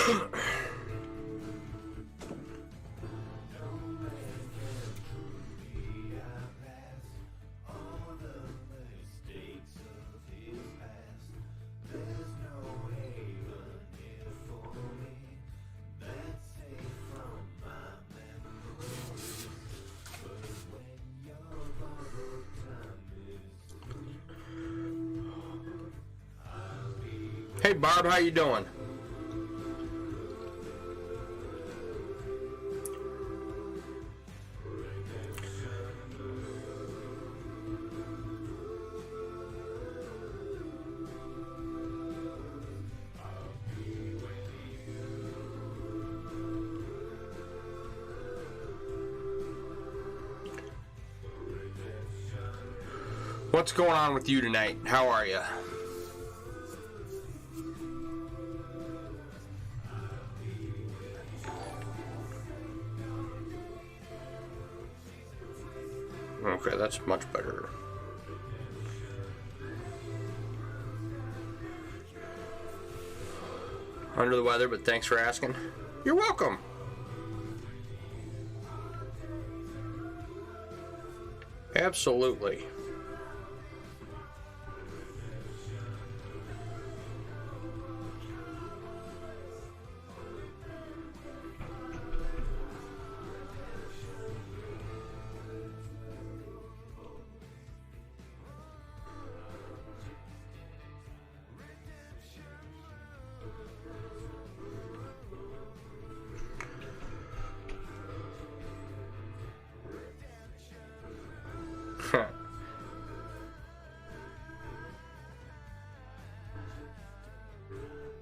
Hey Barb, how you doing? What's going on with you tonight? How are you? Okay, that's much better. Under the weather, but thanks for asking. You're welcome. Absolutely.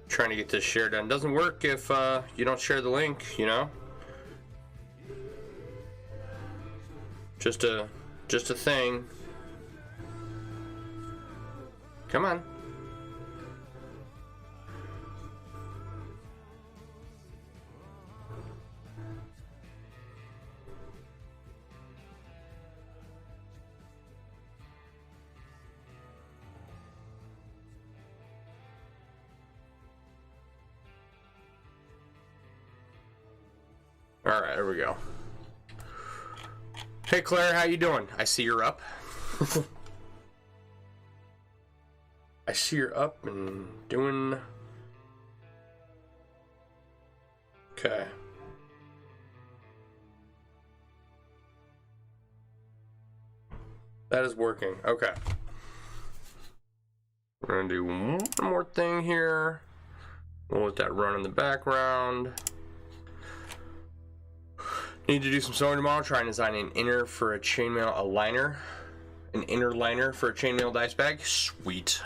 Trying to get this share done. Doesn't work if you don't share the link, you know? Just a thing. Come on. All right, there we go. Hey Claire, how you doing? I see you're up. I see you're up and doing... Okay. That is working. Okay. We're gonna do one more thing here. We'll let that run in the background. Need to do some sewing tomorrow. Try and design an inner for a chainmail, a liner. An inner liner for a chainmail dice bag. Sweet.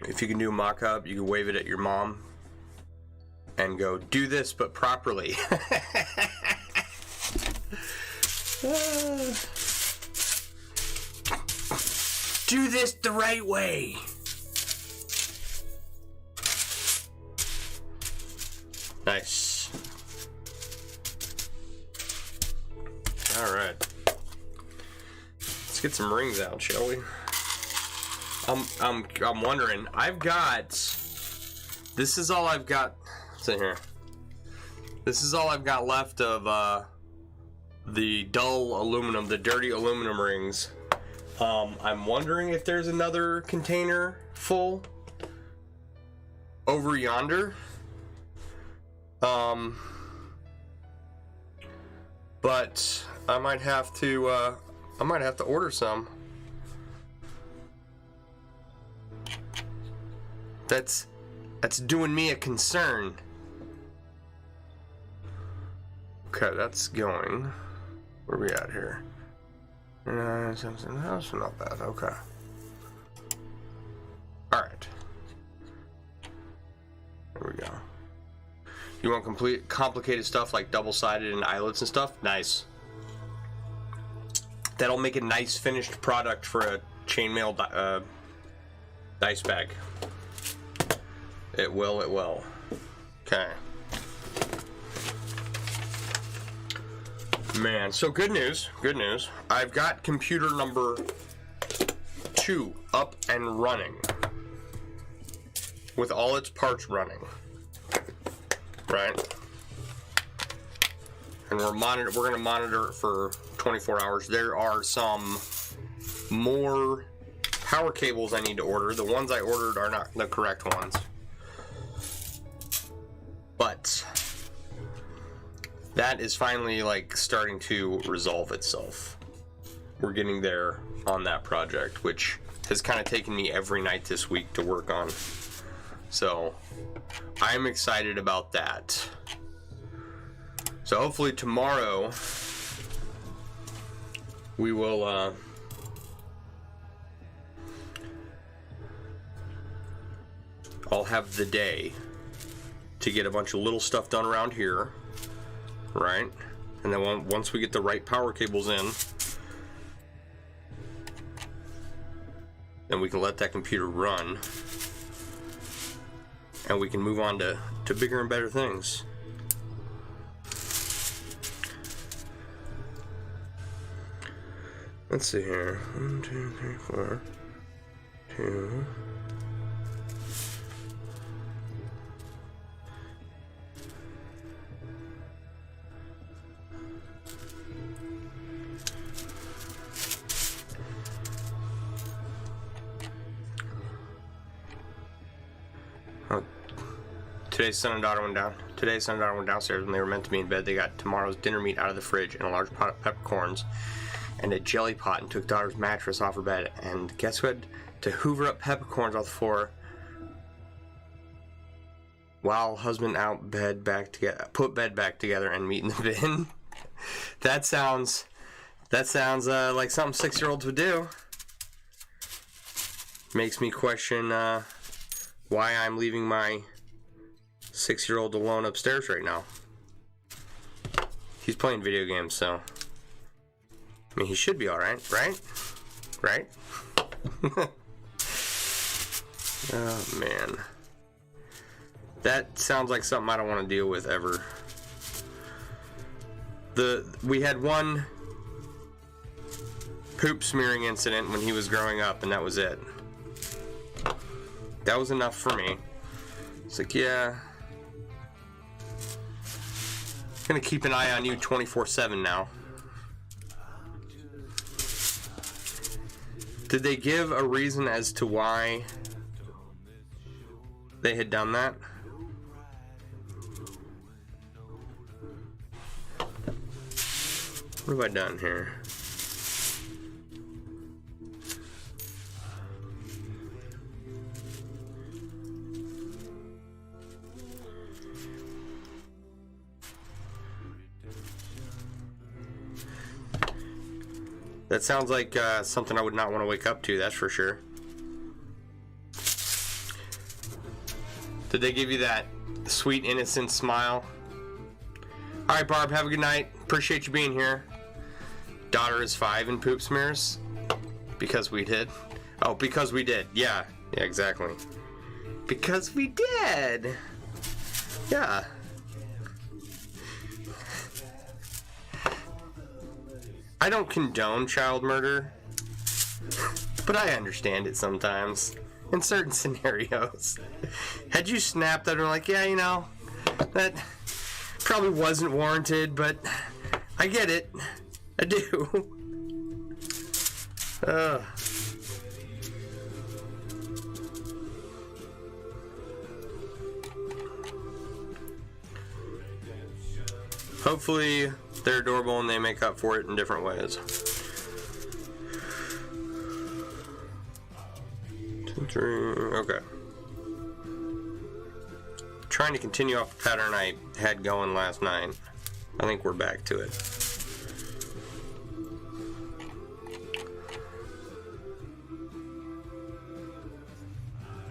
If you can do a mock-up, you can wave it at your mom and go, do this but properly. Do this the right way. Nice. All right. Let's get some rings out, shall we? I'm wondering. I've got. This is all I've got. What's in here? This is all I've got left of the dull aluminum, the dirty aluminum rings. I'm wondering if there's another container full over yonder. But I might have to order some. That's doing me a concern. Okay, that's going. Where are we at here? Something else, not bad. Okay. All right. There we go. You want complete complicated stuff like double-sided and eyelets and stuff? Nice. That'll make a nice finished product for a chainmail dice bag. It will, it will. Okay. Man, so good news, good news. I've got computer number 2 up and running. with all its parts running, right? And we're going to monitor it for 24 hours. There are some more power cables I need to order. The ones I ordered are not the correct ones. But that is finally like starting to resolve itself. We're getting there on that project, which has kind of taken me every night this week to work on. So I'm excited about that. So hopefully tomorrow we will I'll have the day to get a bunch of little stuff done around here, right? And then once we get the right power cables in, then we can let that computer run and we can move on to bigger and better things. Let's see here. 1, 2, 3, 4, 2. Today's son and daughter went down. Today's son and daughter went downstairs when they were meant to be in bed. They got tomorrow's dinner meat out of the fridge and a large pot of peppercorns and a jelly pot, and took daughter's mattress off her bed. And guess who had to hoover up peppercorns off the floor while husband out bed back together, put bed back together and meat in the bin? That sounds like something 6-year-olds would do. Makes me question why I'm leaving my 6-year-old alone upstairs right now. He's playing video games, so I mean, he should be alright, right? Right? Oh, man. That sounds like something I don't want to deal with ever. We had one poop smearing incident when he was growing up, and that was it. That was enough for me. It's like, yeah, I'm gonna keep an eye on you 24/7 now. Did they give a reason as to why they had done that? What have I done here? That sounds like something I would not want to wake up to, that's for sure. Did they give you that sweet, innocent smile? Alright, Barb, have a good night. Appreciate you being here. Daughter is 5 in poop smears. Because we did. Oh, because we did. Yeah, exactly. Because we did. Yeah. I don't condone child murder, but I understand it sometimes in certain scenarios. Had you snapped at her like, yeah, you know, that probably wasn't warranted, but I get it. I do. Hopefully they're adorable and they make up for it in different ways. 2, 3, okay. Trying to continue off the pattern I had going last night. I think we're back to it.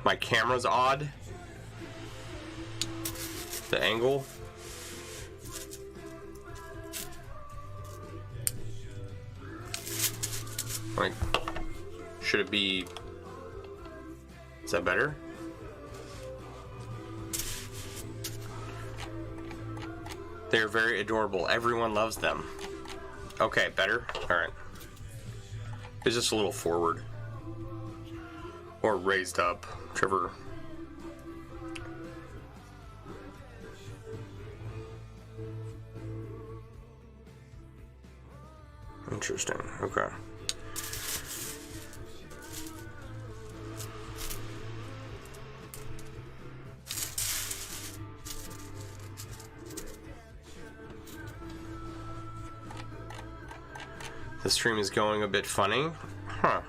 My camera's odd. The angle. Like, should it be... Is that better? They're very adorable. Everyone loves them. Okay, better? Alright. It's just a little forward. Or raised up. Whichever Interesting. Okay. The stream is going a bit funny. Huh.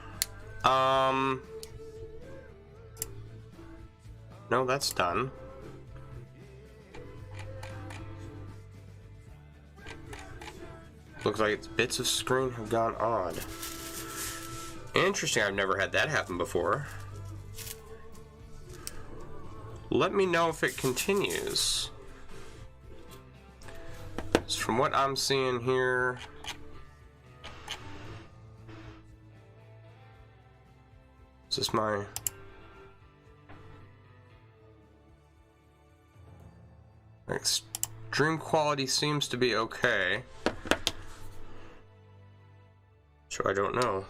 No, that's done. Looks like its bits of screen have gone odd. Interesting, I've never had that happen before. Let me know if it continues. So from what I'm seeing here... Is this my... Stream quality seems to be okay. So I don't know.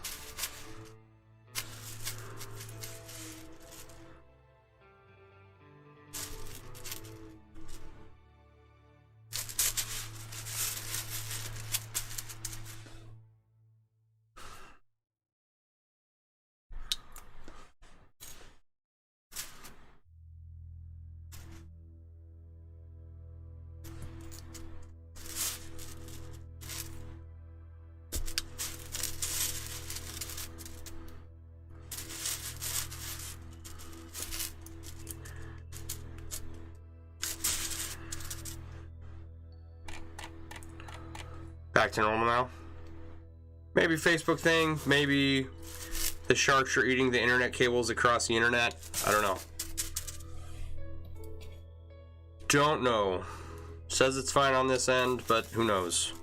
Back to normal now. Maybe Facebook thing, maybe the sharks are eating the internet cables across the internet. I don't know. Don't know. Says it's fine on this end, but who knows?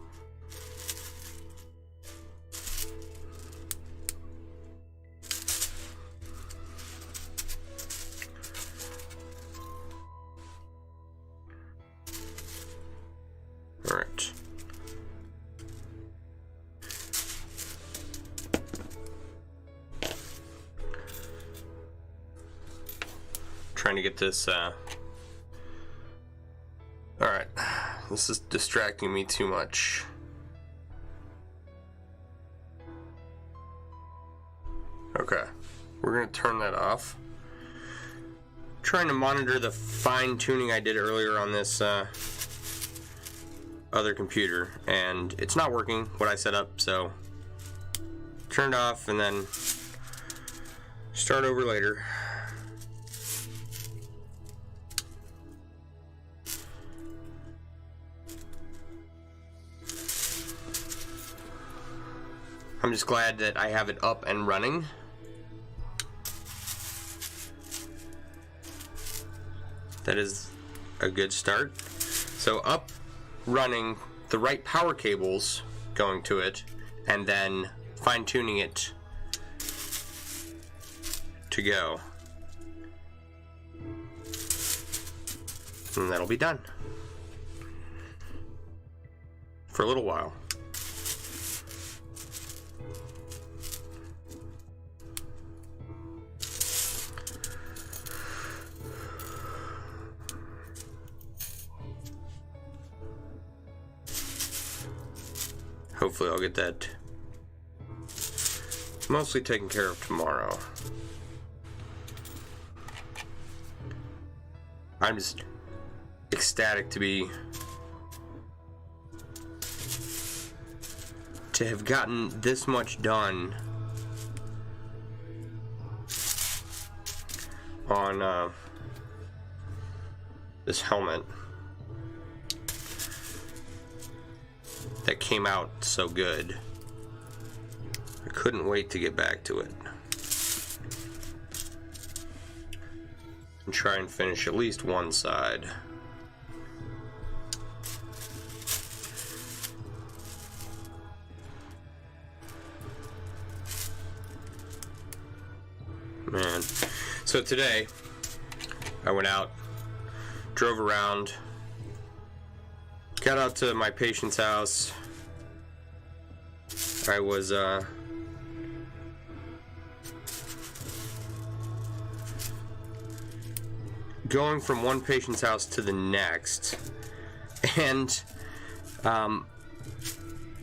Alright. Trying to get this, alright, this is distracting me too much. Okay, we're gonna turn that off. Trying to monitor the fine tuning I did earlier on this other computer, and it's not working what I set up, so turn it off and then start over later. I'm just glad that I have it up and running. That is a good start. So up, running, the right power cables going to it, and then fine-tuning it to go. And that'll be done. For a little while. Hopefully I'll get that mostly taken care of tomorrow. I'm just ecstatic to have gotten this much done on this helmet. That came out so good. I couldn't wait to get back to it. And try and finish at least one side. Man. So today, I went out, drove around, got out to my patient's house. I was going from one patient's house to the next, and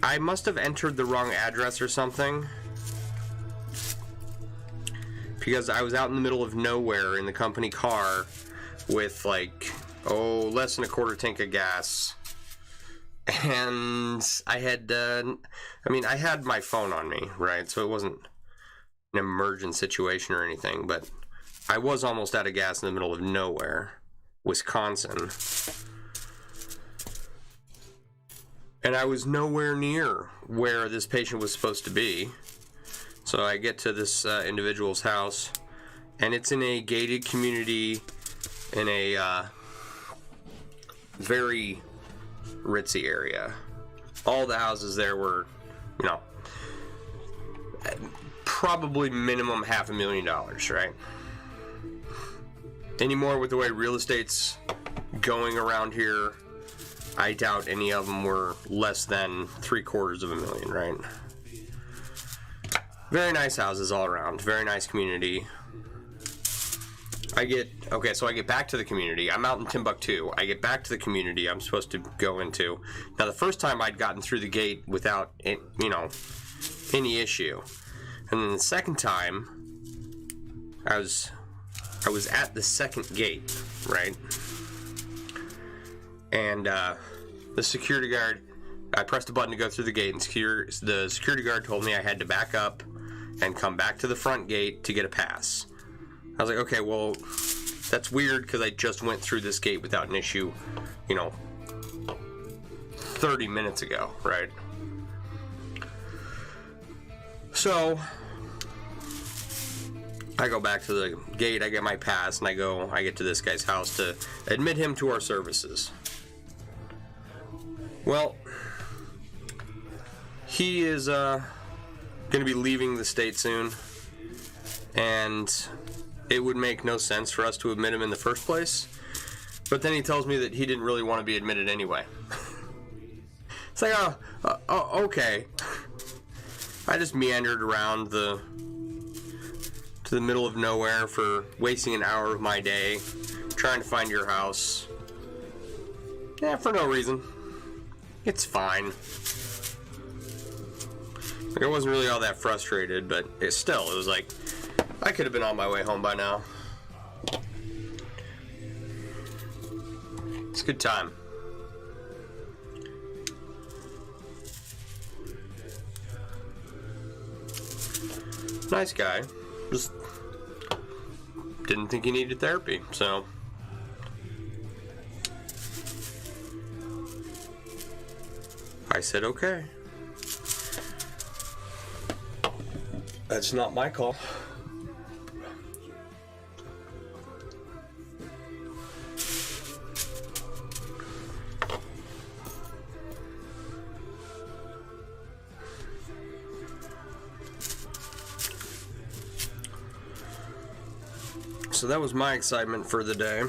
I must have entered the wrong address or something, because I was out in the middle of nowhere in the company car with like, less than a quarter tank of gas. And I had, I had my phone on me, right? So it wasn't an emergent situation or anything, but I was almost out of gas in the middle of nowhere, Wisconsin. And I was nowhere near where this patient was supposed to be. So I get to this individual's house, and it's in a gated community in a very ritzy area. All the houses there were, probably minimum $500,000, right? Anymore with the way real estate's going around here, I doubt any of them were less than $750,000, right? Very nice houses all around. Very nice community. I get back to the community. I'm out in Timbuktu. I get back to the community I'm supposed to go into. Now, the first time I'd gotten through the gate without, any issue. And then the second time, I was at the second gate, right? And the security guard, I pressed a button to go through the gate, and the security guard told me I had to back up and come back to the front gate to get a pass. I was like, okay, well, that's weird because I just went through this gate without an issue, 30 minutes ago, right? So I go back to the gate, I get my pass, and I get to this guy's house to admit him to our services. Well, he is going to be leaving the state soon, and it would make no sense for us to admit him in the first place. But then he tells me that he didn't really want to be admitted anyway. It's like, okay. I just meandered around to the middle of nowhere for wasting an hour of my day trying to find your house. Yeah, for no reason. It's fine. Like, I wasn't really all that frustrated, but it was like, I could have been on my way home by now. It's a good time. Nice guy. Just didn't think he needed therapy, so. I said, okay. That's not my call. So that was my excitement for the day.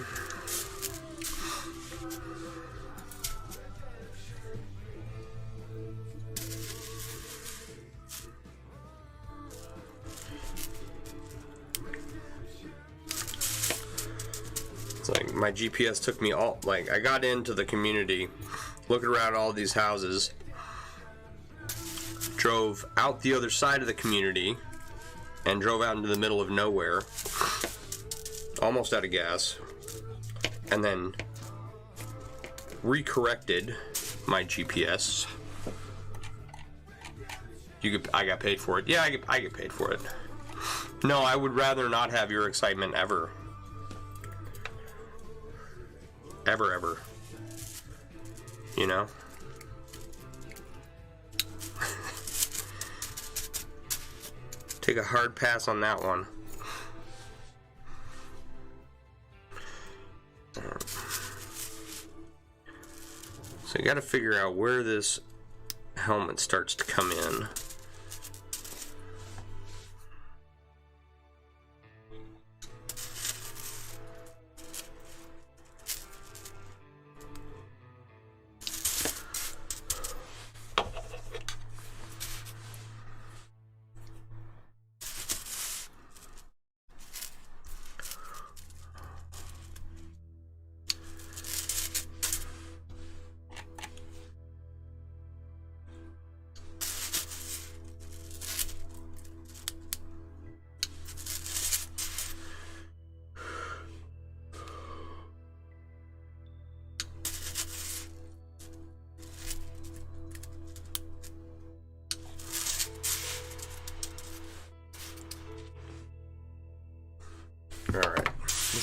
It's like my GPS took me I got into the community, looking around all these houses, drove out the other side of the community, and drove out into the middle of nowhere. Almost out of gas, and then recorrected my GPS. I got paid for it. Yeah, I get paid for it. No, I would rather not have your excitement ever. Ever. Take a hard pass on that one. So you got to figure out where this helmet starts to come in.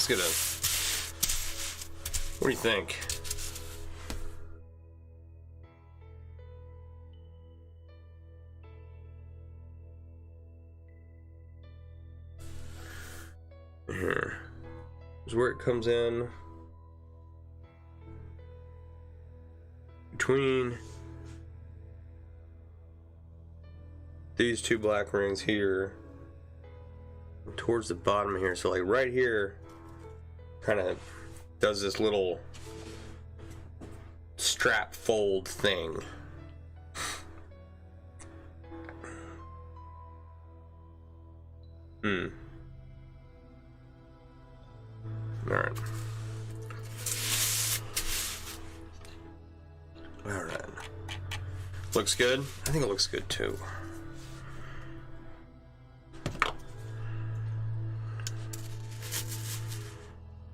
just gonna... What do you think? Here. Here's where it comes in. Between these two black rings here, towards the bottom here. So like right here, kind of does this little strap fold thing. Alright. Alright. Looks good? I think it looks good too.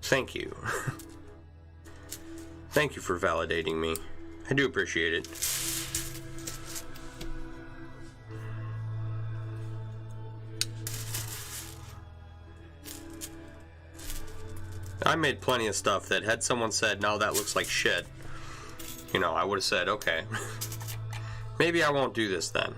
Thank you. Thank you for validating me. I do appreciate it. I made plenty of stuff that had someone said, no, that looks like shit, you know, I would have said, okay, maybe I won't do this then.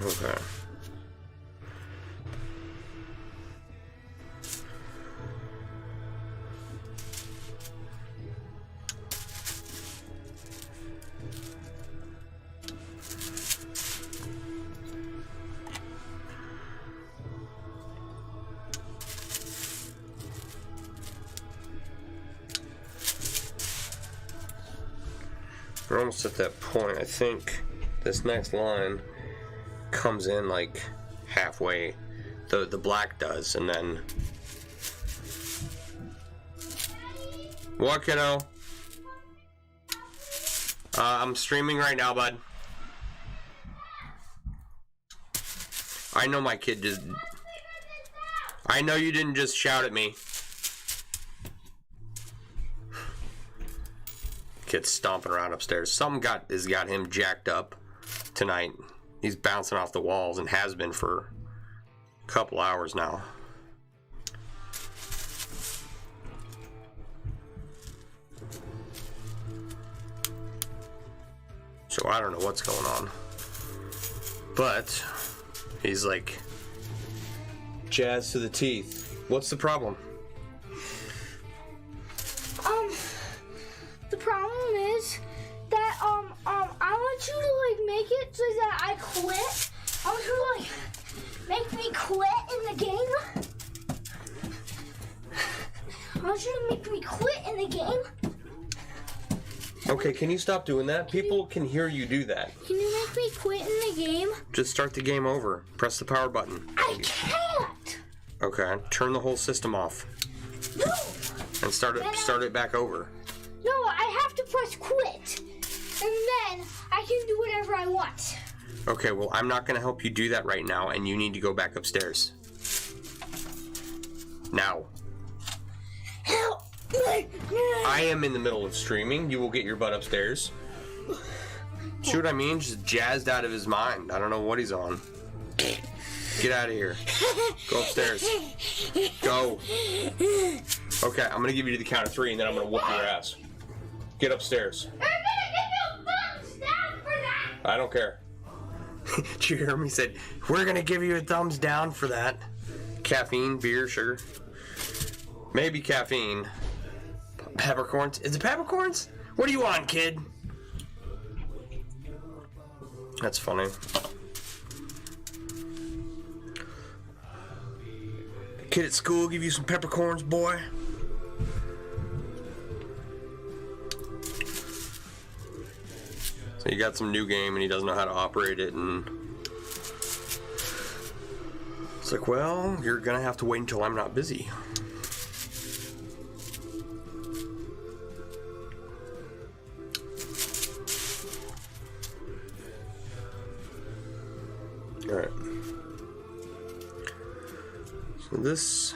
Okay. We're almost at that point. I think this next line comes in like halfway, the black does, and then what, kiddo? I'm streaming right now, bud. I know my kid just, I know you didn't just shout at me. Kid's stomping around upstairs. Something has got him jacked up tonight. He's bouncing off the walls and has been for a couple hours now. So I don't know what's going on. But he's like jazzed to the teeth. What's the problem? The problem is that I want you to like make it so that I quit. I want you to like make me quit in the game. I want you to make me quit in the game. Okay, can you stop doing that? People can hear you do that. Can you make me quit in the game? Just start the game over. Press the power button. I can't. Okay, turn the whole system off. No. And start it back over. No, I have to press quit, and then I can do whatever I want. Okay, well, I'm not going to help you do that right now, and you need to go back upstairs. Now. Help! I am in the middle of streaming. You will get your butt upstairs. See what I mean? Just jazzed out of his mind. I don't know what he's on. Get out of here. Go upstairs. Go. Okay, I'm gonna give you to the count of 3, and then I'm gonna whoop your ass. Get upstairs. You're gonna give me a thumbs down for that. I don't care. Did you hear me? He said, we're gonna give you a thumbs down for that. Caffeine, beer, sugar. Maybe caffeine. Peppercorns. Is it peppercorns? What do you want, kid? That's funny. Kid at school give you some peppercorns, boy. So you got some new game and he doesn't know how to operate it, and it's like, well, you're gonna have to wait until I'm not busy. Alright. So this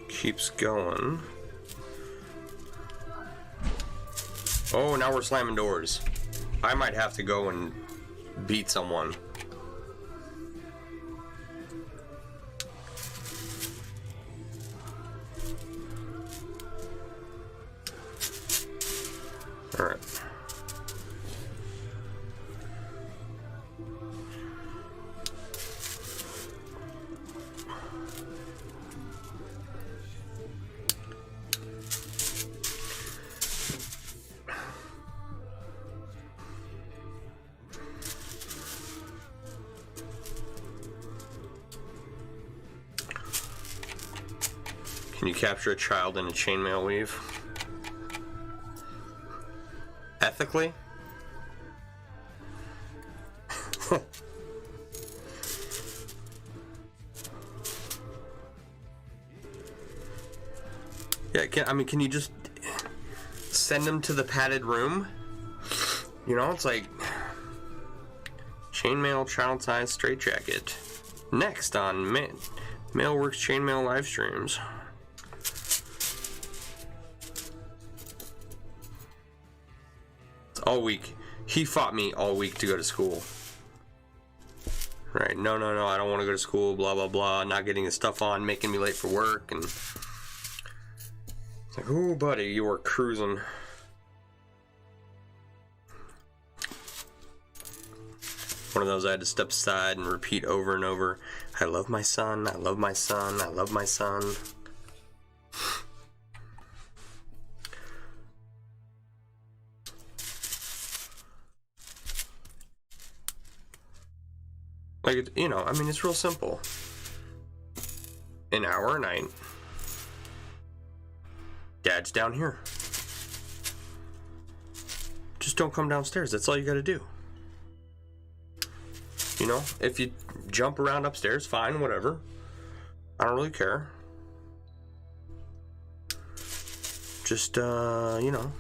keeps going. Oh, now we're slamming doors. I might have to go and beat someone. Alright. Can you capture a child in a chainmail weave? Ethically? Yeah, can you just send them to the padded room? You know, it's like chainmail child size straitjacket. Next on MailleWerX chainmail live streams. All week. He fought me all week to go to school. Right, no, I don't want to go to school, blah, blah, blah, not getting his stuff on, making me late for work, and it's like, ooh, buddy, you were cruising. One of those I had to step aside and repeat over and over, I love my son, I love my son, I love my son. Like, you know, I mean, it's real simple. An hour a night. Dad's down here. Just don't come downstairs. That's all you gotta do. You know, if you jump around upstairs, fine, whatever. I don't really care. Just, you know,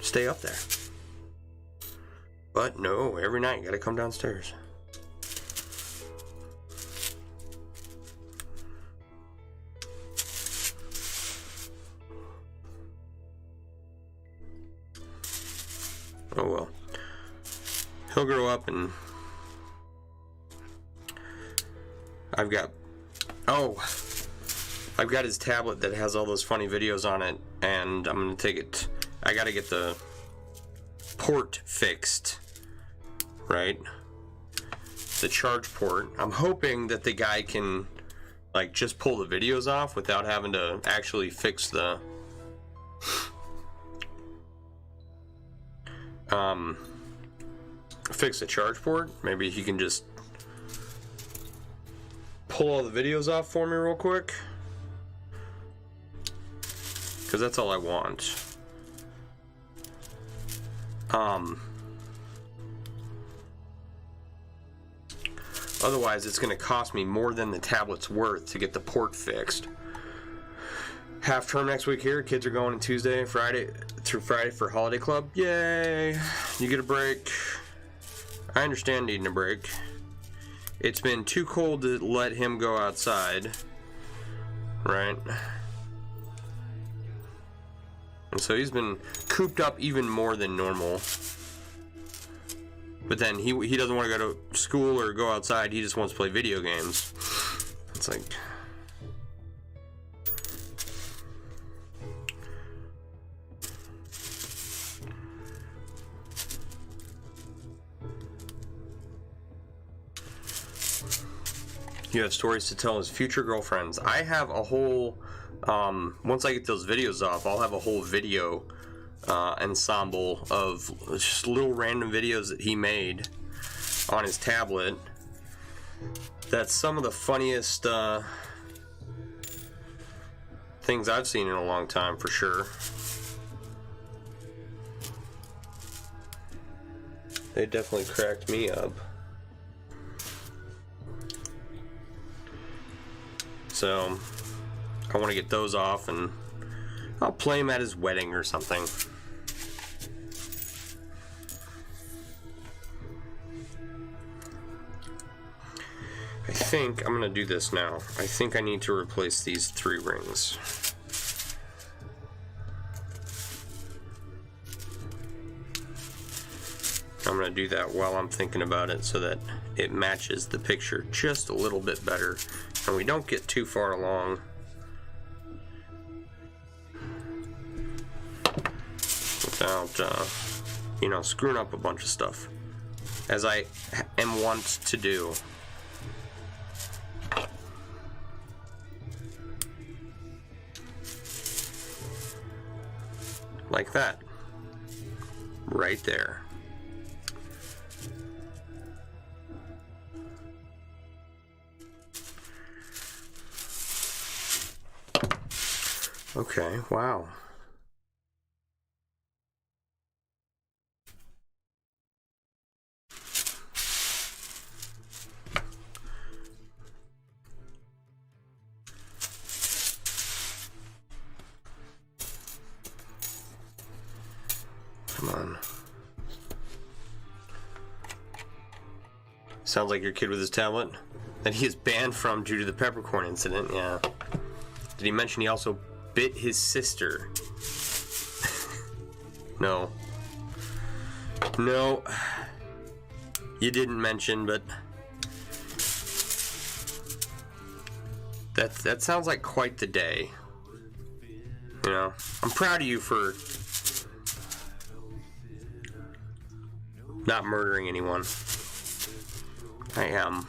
stay up there. But no, every night you gotta come downstairs. Oh well. He'll grow up and I've got his tablet that has all those funny videos on it, and I'm gonna take it. I gotta get the port fixed. Right? The charge port. I'm hoping that the guy can like just pull the videos off without having to actually fix the charge port. Maybe he can just pull all the videos off for me real quick, because that's all I want. Otherwise, it's going to cost me more than the tablet's worth to get the port fixed. Half term next week here. Kids are going on Tuesday and Friday through Friday for holiday club. Yay! You get a break. I understand needing a break. It's been too cold to let him go outside. Right? And so he's been cooped up even more than normal. But then he doesn't want to go to school or go outside. He just wants to play video games. It's like... You have stories to tell his future girlfriends. I have a whole... once I get those videos off, I'll have a whole video ensemble of just little random videos that he made on his tablet. That's some of the funniest things I've seen in a long time, for sure. They definitely cracked me up. So I want to get those off, and I'll play him at his wedding or something. I think I'm gonna do this now. I think I need to replace these 3 rings. I'm gonna do that while I'm thinking about it so that it matches the picture just a little bit better and we don't get too far along. Without, you know, screwing up a bunch of stuff, as I am wont to do. Like that. Right there. Okay, wow. Come on. Sounds like your kid with his tablet that he is banned from due to the peppercorn incident. Yeah. Did he mention he also bit his sister? No. No. You didn't mention, but that sounds like quite the day. You know, I'm proud of you for not murdering anyone. I am.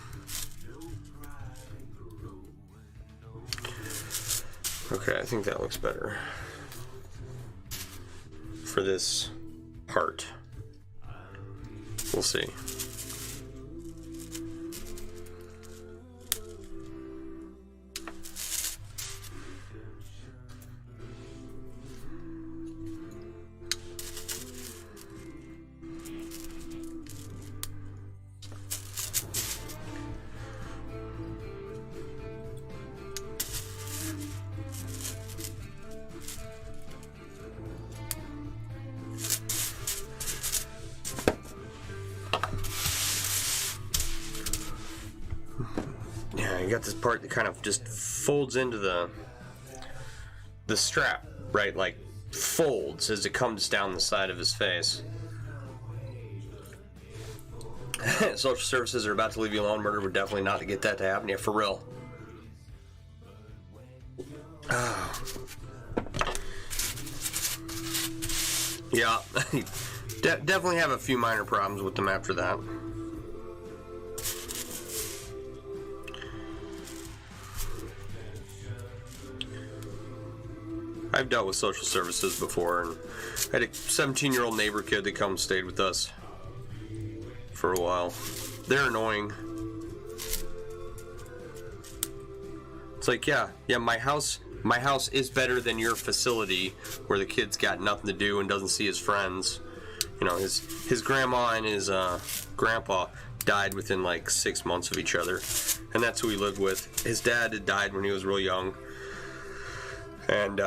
Okay, I think that looks better for this part. We'll see. You got this part that kind of just folds into the strap, right? Like folds as it comes down the side of his face. Social services are about to leave you alone. Murder would definitely not get that to happen. Yeah, for real. Yeah, definitely have a few minor problems with them after that. I've dealt with social services before, and I had a 17-year-old neighbor kid that come and stayed with us for a while. They're annoying. It's like, yeah, my house is better than your facility where the kid's got nothing to do and doesn't see his friends. You know, his grandma and his grandpa died within like 6 months of each other, and that's who he lived with. His dad had died when he was real young, and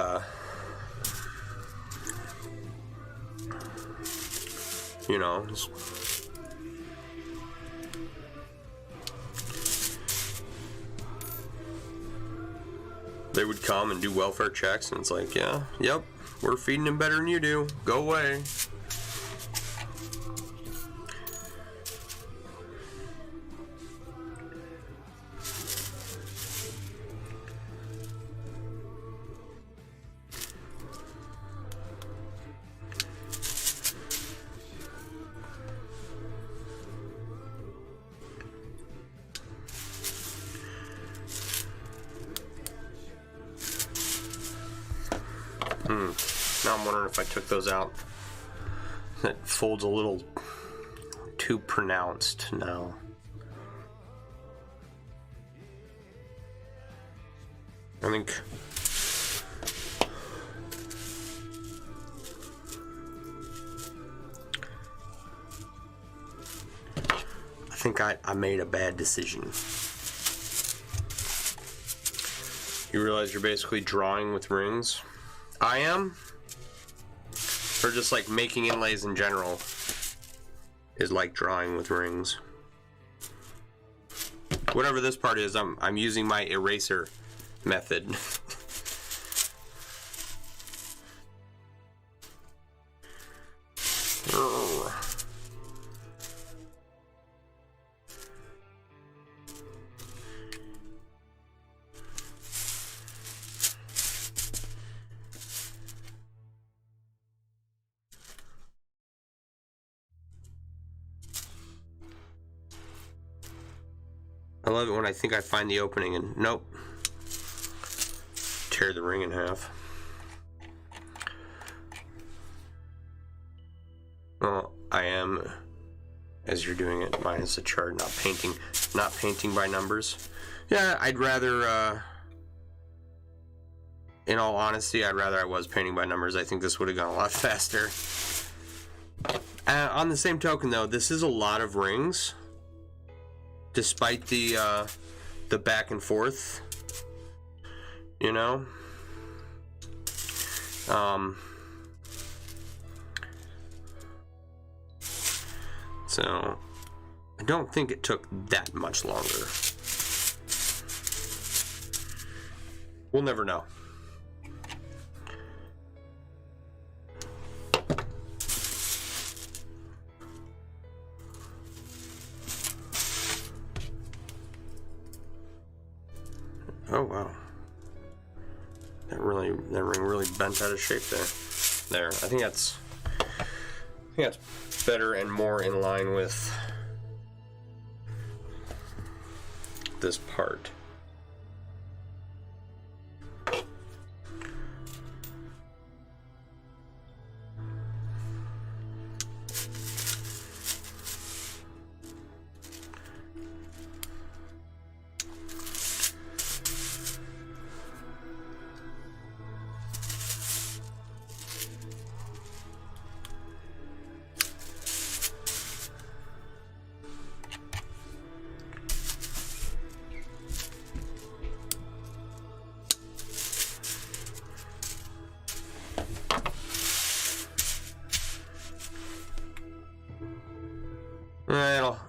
you know, they would come and do welfare checks, and it's like, yeah, yep, We're feeding him better than you do. Go away. Now I'm wondering if I took those out. That fold's a little too pronounced now. I think I made a bad decision. You realize you're basically drawing with rings? I am? Or just like making inlays in general is like drawing with rings. Whatever this part is, I'm using my eraser method. I love it when I think I find the opening and nope. Tear the ring in half. Well, I am, as you're doing it, minus the chart, not painting by numbers. Yeah, I'd rather, in all honesty, I'd rather I was painting by numbers. I think this would have gone a lot faster. On the same token, though, this is a lot of rings. Despite the back and forth, you know, so I don't think it took that much longer. We'll never know. Oh wow, that ring really bent out of shape there. There, I think that's better and more in line with this part.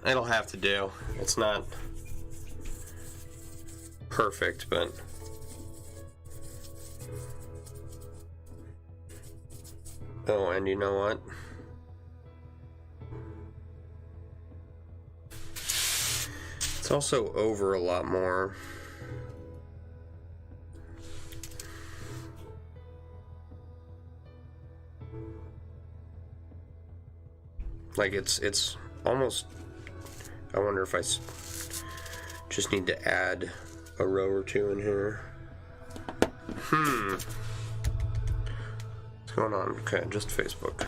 It'll have to do. It's not perfect, but oh, and you know what? It's also over a lot more. Like it's almost, I wonder if I just need to add a row or two in here. What's going on? Okay, just Facebook.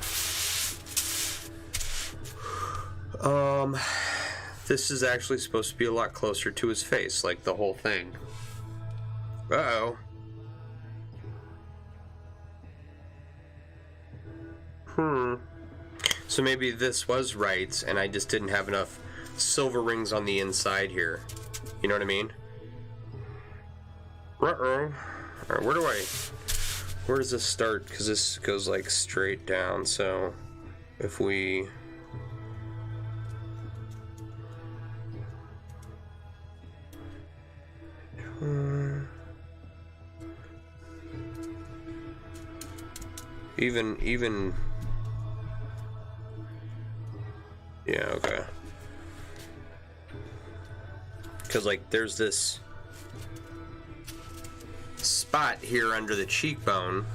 This is actually supposed to be a lot closer to his face, like the whole thing. Uh-oh. So maybe this was right, and I just didn't have enough silver rings on the inside here. You know what I mean? Uh-oh. Alright, where does this start? Because this goes like straight down, so if we... Even. Yeah, okay. Because, like, there's this spot here under the cheekbone.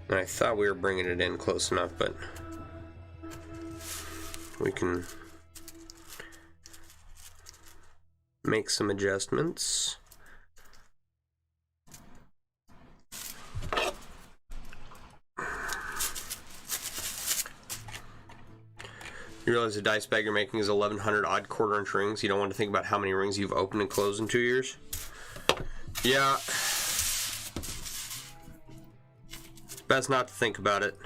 And I thought we were bringing it in close enough, but we can make some adjustments. You realize the dice bag you're making is 1,100 odd quarter-inch rings. You don't want to think about how many rings you've opened and closed in 2 years? Yeah. It's best not to think about it.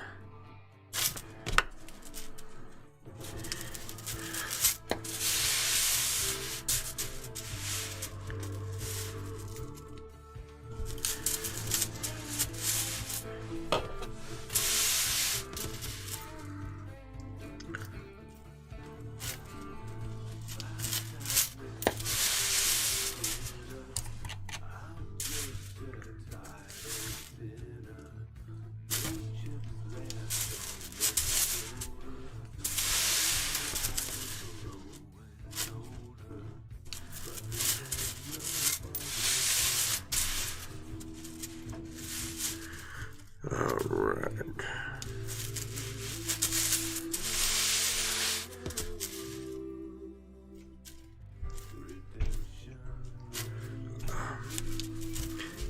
Alright.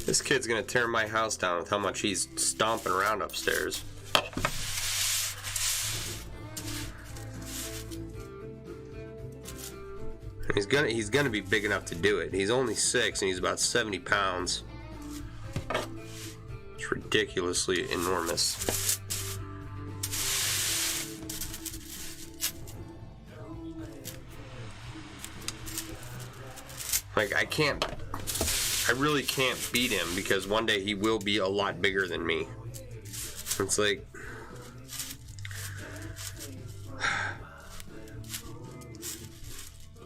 This kid's gonna tear my house down with how much he's stomping around upstairs. He's gonna be big enough to do it. He's only 6 and he's about 70 pounds. It's ridiculously enormous. Like, I really can't beat him because one day he will be a lot bigger than me. It's like,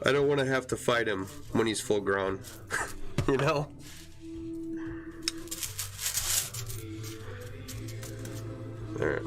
I don't want to have to fight him when he's full grown, you know? All right.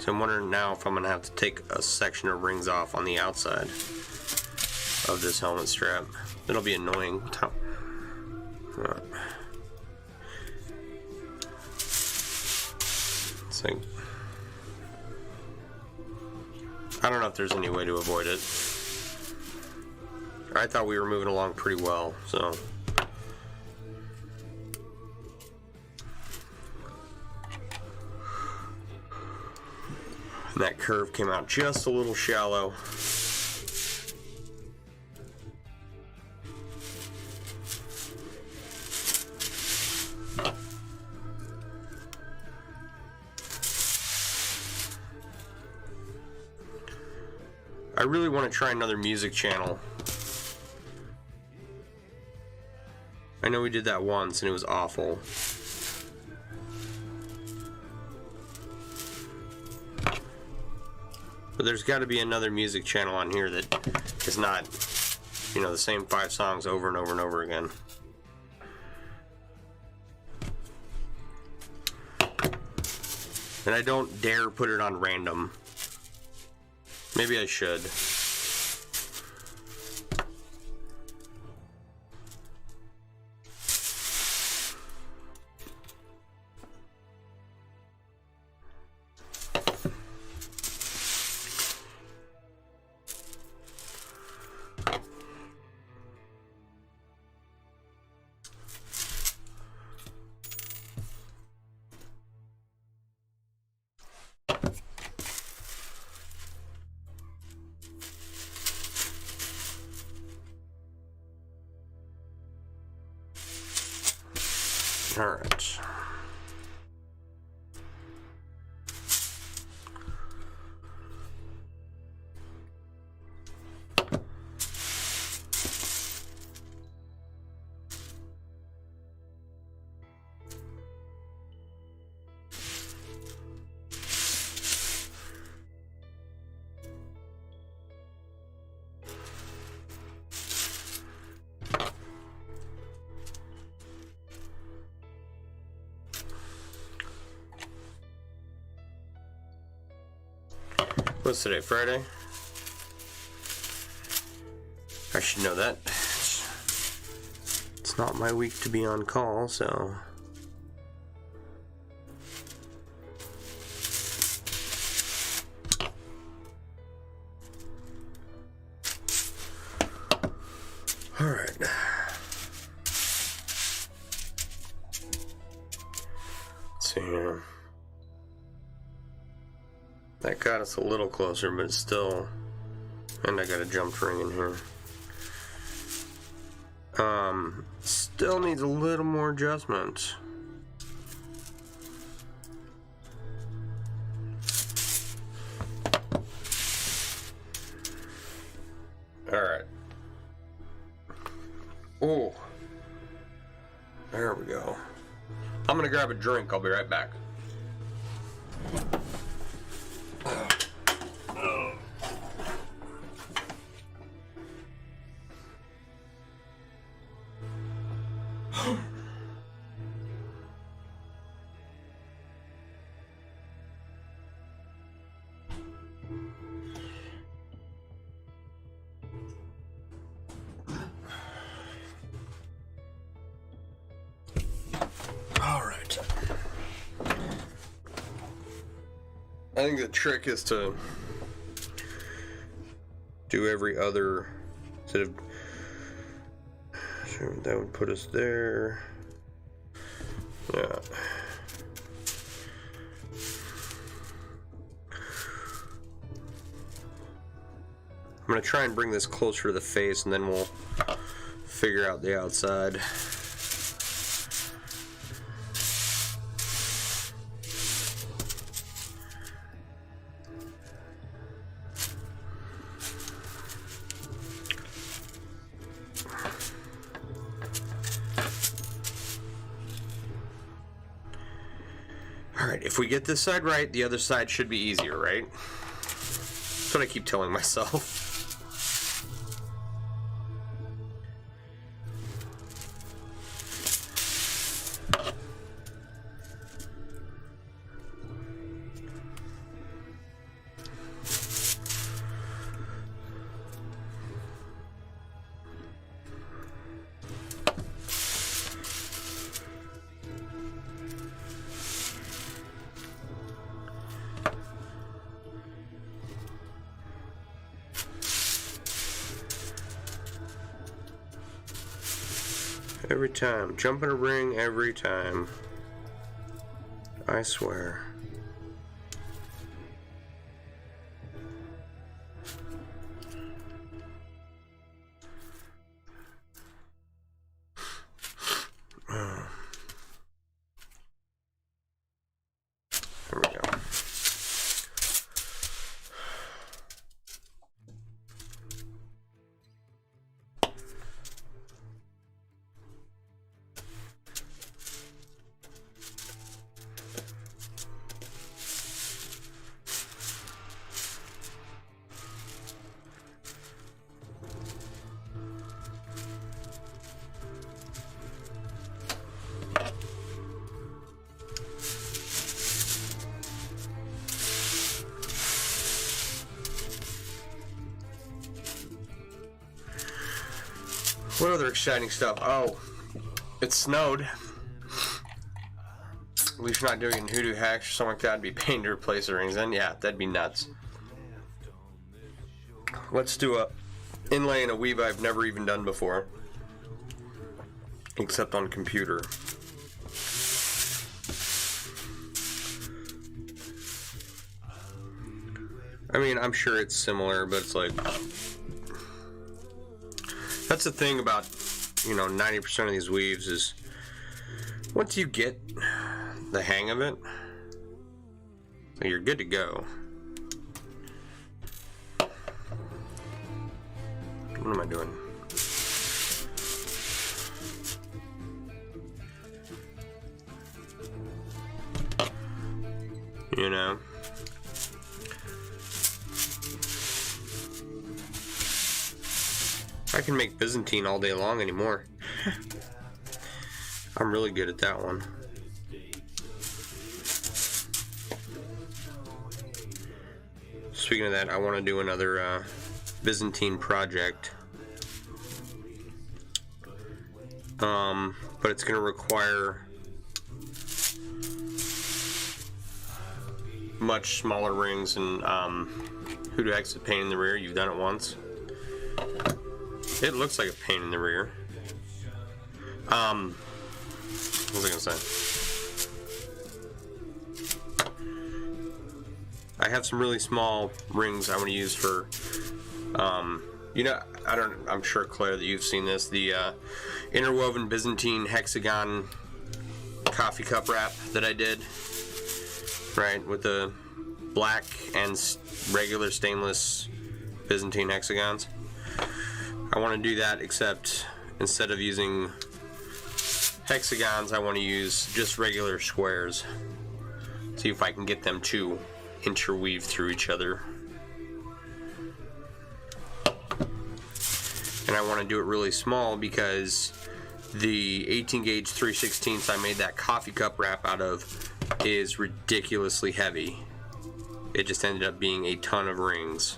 So I'm wondering now if I'm going to have to take a section of rings off on the outside of this helmet strap. It'll be annoying. It's like, I don't know if there's any way to avoid it. I thought we were moving along pretty well, so. And that curve came out just a little shallow. I really want to try another music channel. I know we did that once and it was awful. But there's got to be another music channel on here that is not, you know, the same 5 songs over and over and over again. And I don't dare put it on random. Maybe I should. All right. What's today, Friday? I should know that. It's not my week to be on call, so... Alright. Let's see here. That got us a little closer, but it's still... And I got a jumped ring in here. Still needs a little more adjustment. Alright. Oh. There we go. I'm gonna grab a drink. I'll be right back. I think the trick is to do every other instead of, so that would put us there. Yeah. I'm gonna try and bring this closer to the face, and then we'll figure out the outside. Alright, if we get this side right, the other side should be easier, right? That's what I keep telling myself. Every time. Jump in a ring every time. I swear. There we go. What other exciting stuff? Oh, it snowed. At least you're not doing hoodoo hacks or something like that. It'd be pain to replace the rings. Then yeah, that'd be nuts. Let's do a inlay and a weave I've never even done before, except on computer. I mean, I'm sure it's similar, but it's like, that's the thing about, you know, 90% of these weaves is Once you get the hang of it, you're good to go. What am I doing? You know? I can make Byzantine all day long anymore. I'm really good at that one. Speaking of that, I want to do another Byzantine project. But it's going to require much smaller rings, and who to exit pain in the rear. You've done it once. It looks like a pain in the rear. What was I going to say? I have some really small rings I want to use for, you know, I'm sure, Claire, that you've seen this, the interwoven Byzantine hexagon coffee cup wrap that I did, right, with the black and regular stainless Byzantine hexagons. I want to do that, except instead of using hexagons, I want to use just regular squares. See if I can get them to interweave through each other. And I want to do it really small because the 18 gauge 3/16 I made that coffee cup wrap out of is ridiculously heavy. It just ended up being a ton of rings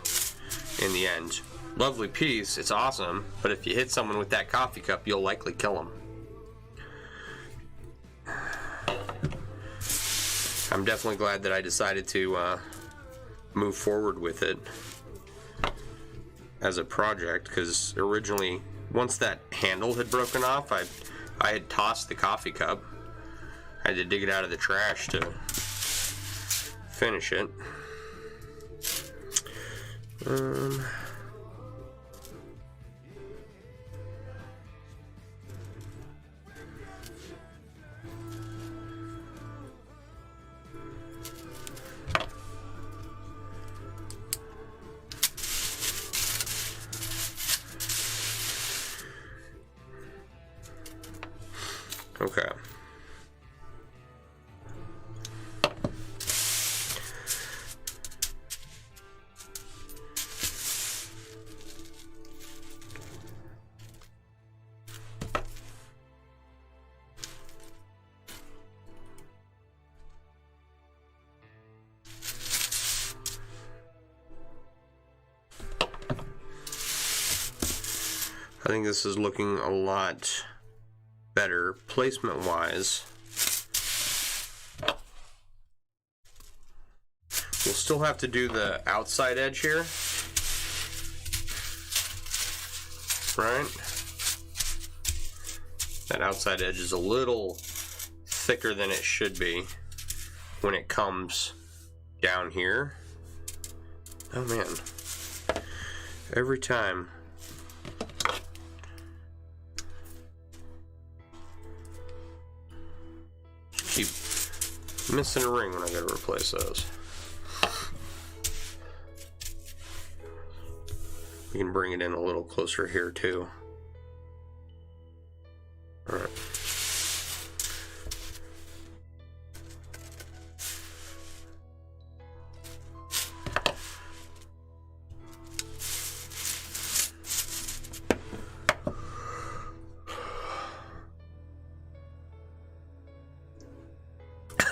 in the end. Lovely piece, it's awesome, but if you hit someone with that coffee cup, you'll likely kill them. I'm definitely glad that I decided to move forward with it as a project, because originally, once that handle had broken off, I had tossed the coffee cup. I had to dig it out of the trash to finish it. Okay. I think this is looking a lot better placement wise. We'll still have to do the outside edge here, right? That outside edge is a little thicker than it should be when it comes down here. Oh man, every time. Keep missing a ring when I gotta replace those. We can bring it in a little closer here too. All right.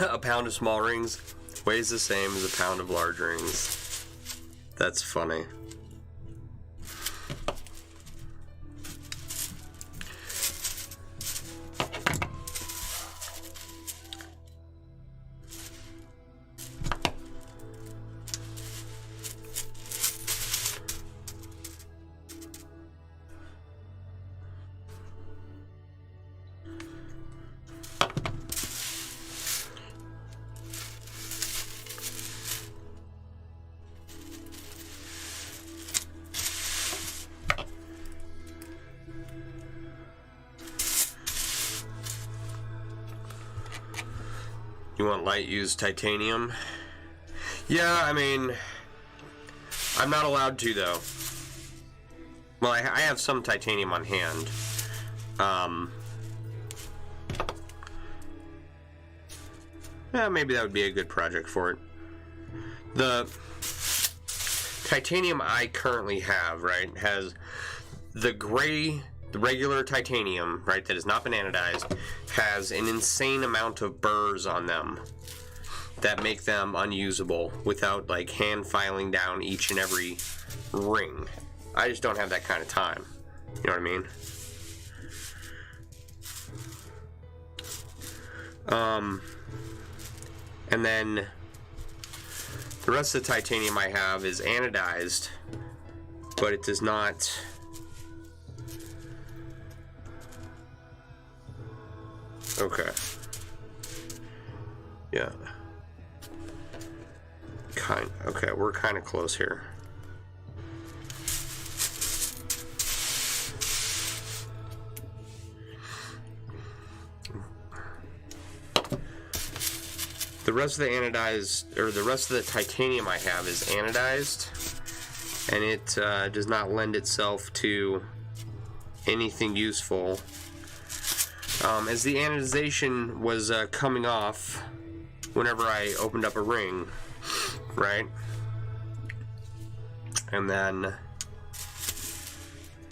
A pound of small rings weighs the same as a pound of large rings. That's funny. You want light used titanium? Yeah, I mean, I'm not allowed to though. Well, I have some titanium on hand. Yeah, maybe that would be a good project for it. The titanium I currently have, right, has the gray, the regular titanium, right, that has not been anodized, has an insane amount of burrs on them that make them unusable without, like, hand filing down each and every ring. I just don't have that kind of time. You know what I mean? And then the rest of the titanium I have is anodized, but it does not... Okay. Yeah. Okay, we're kind of close here. The rest of the anodized, or the rest of the titanium I have is anodized, and it does not lend itself to anything useful. As the anodization was coming off whenever I opened up a ring, right? And then,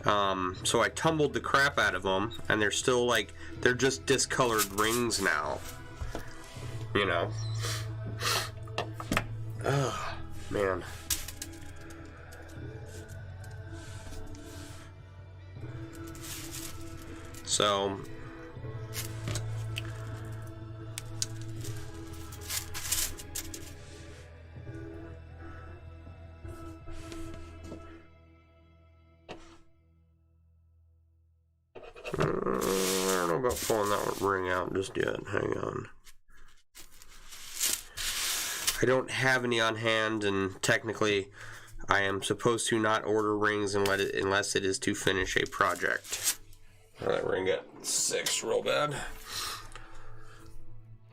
so I tumbled the crap out of them, and they're still like, they're just discolored rings now. You know? Oh, man. So, I don't know about pulling that ring out just yet. Hang on. I don't have any on hand, and technically I am supposed to not order rings unless it is to finish a project. Oh, that ring got 6 real bad.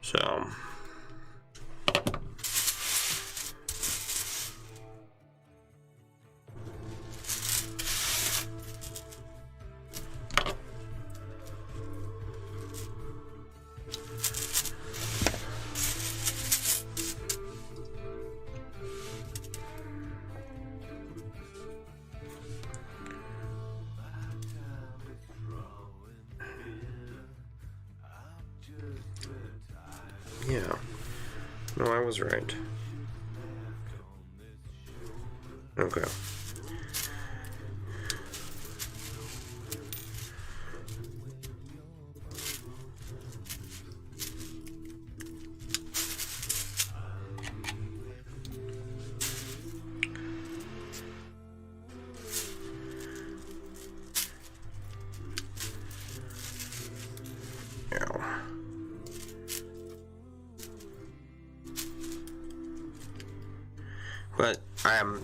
So... yeah. No, I was right. Okay. But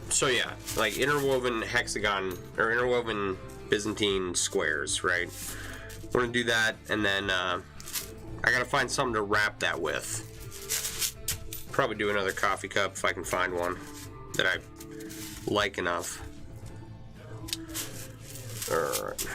so yeah, like interwoven hexagon or interwoven Byzantine squares, right? We're gonna do that, and then I gotta find something to wrap that with. Probably do another coffee cup if I can find one that I like enough. Alright.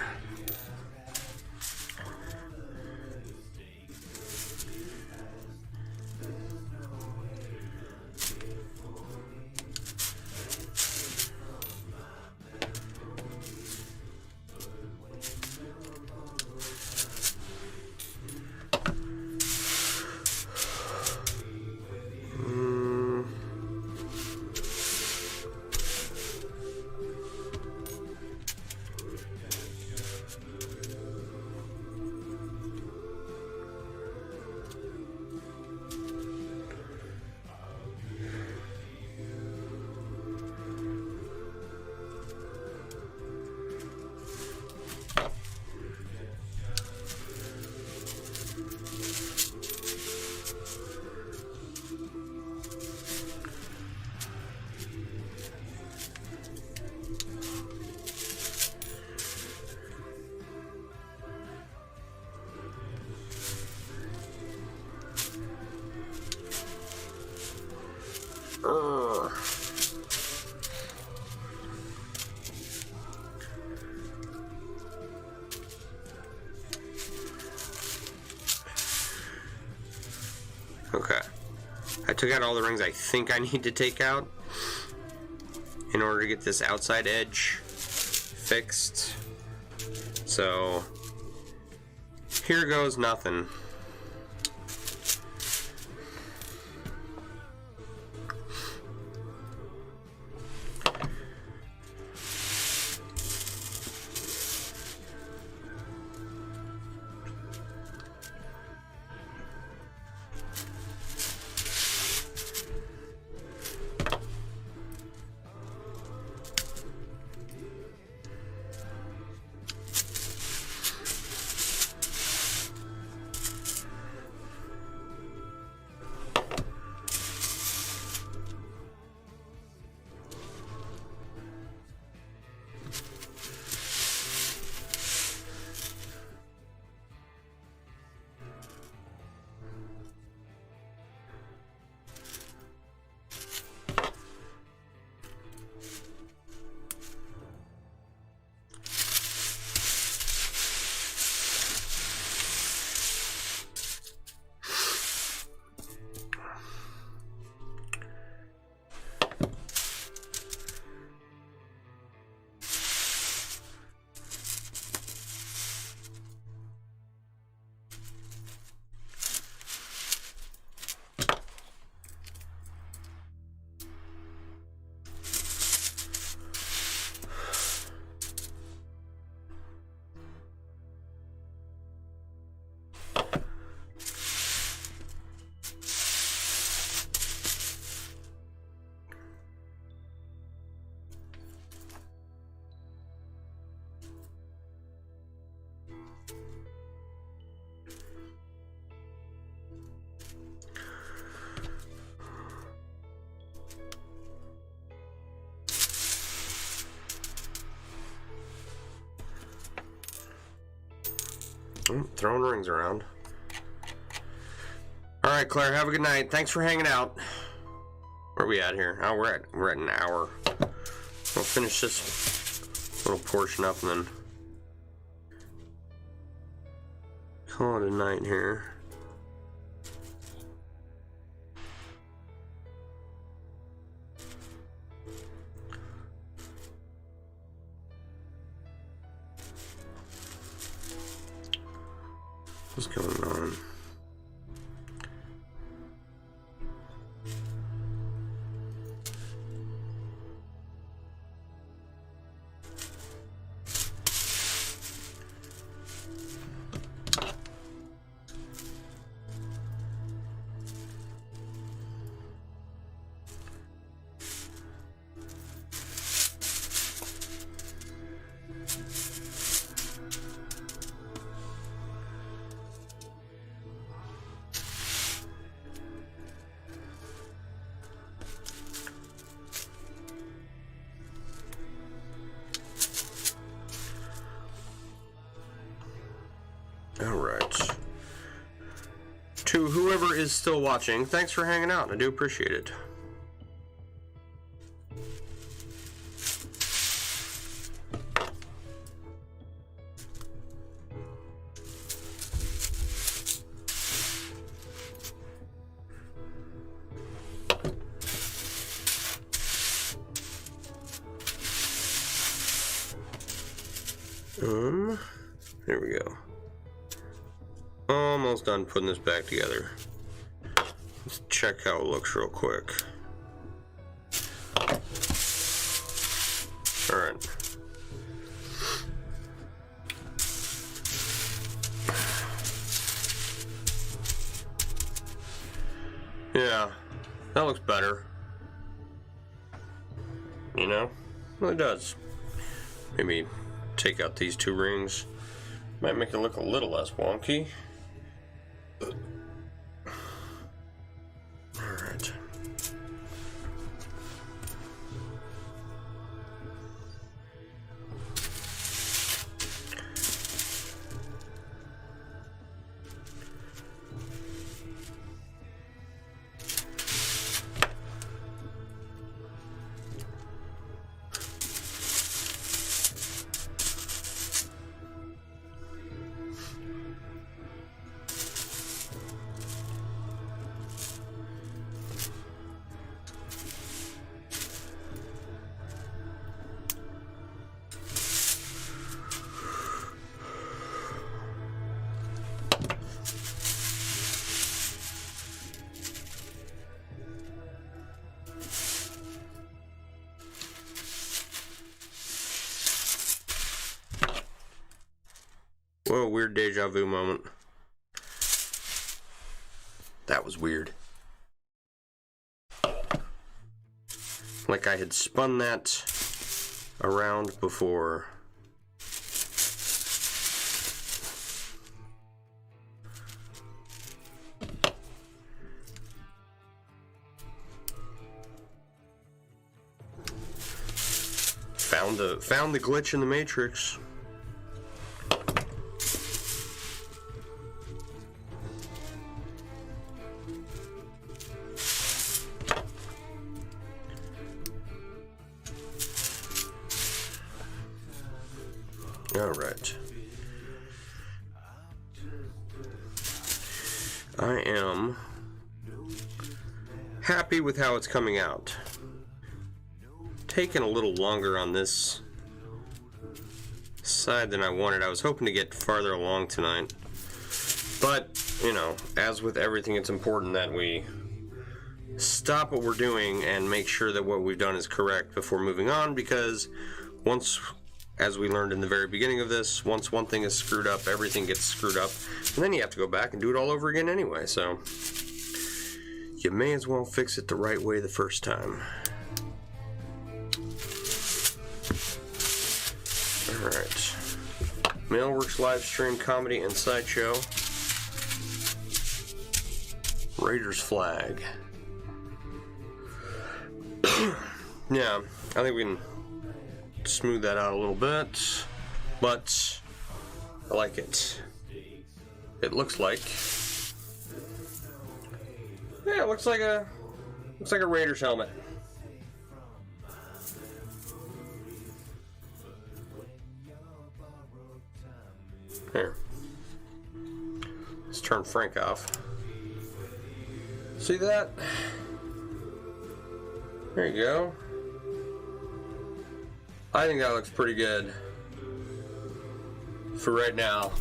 took out all the rings I think I need to take out in order to get this outside edge fixed. So here goes nothing. Throwing rings around. All right, Claire, have a good night. Thanks for hanging out. Where are we at here? Oh, we're at an hour. We'll finish this little portion up and then call it a night here. What's going on? Alright. To whoever is still watching, thanks for hanging out. I do appreciate it. There we go. Almost done putting this back together. Let's check how it looks real quick. Alright. Yeah, that looks better. You know? Well, it does. Maybe take out these two rings. Might make it look a little less wonky. Alright. Whoa, weird deja vu moment. That was weird. Like I had spun that around before. Found the glitch in the Matrix. All right. I am happy with how it's coming out. Taking a little longer on this side than I wanted. I was hoping to get farther along tonight. But, you know, as with everything, it's important that we stop what we're doing and make sure that what we've done is correct before moving on, because once, as we learned in the very beginning of this, once one thing is screwed up, everything gets screwed up, and then you have to go back and do it all over again anyway, so you may as well fix it the right way the first time. Alright. MailleWerX Livestream Comedy and Sideshow. Raiders flag. Yeah, I think we can smooth that out a little bit, but I like it. It looks like, yeah, it looks like a Raiders helmet. Here, let's turn Frank off. See that? There you go. I think that looks pretty good for right now.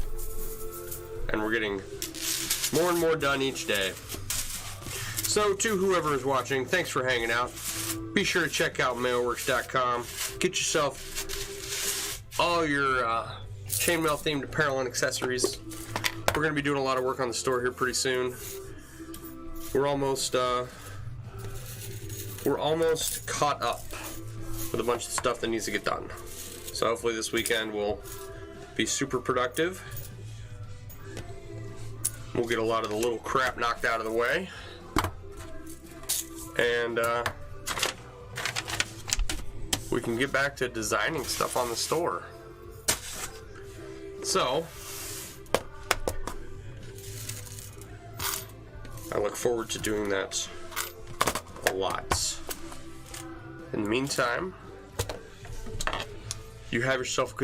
And we're getting more and more done each day. So to whoever is watching, thanks for hanging out. Be sure to check out MailleWerX.com. Get yourself all your chainmail themed apparel and accessories. We're going to be doing a lot of work on the store here pretty soon. We're almost caught up with a bunch of stuff that needs to get done. So hopefully this weekend will be super productive. We'll get a lot of the little crap knocked out of the way. And we can get back to designing stuff on the store. So I look forward to doing that a lot. In the meantime, you have yourself a good night.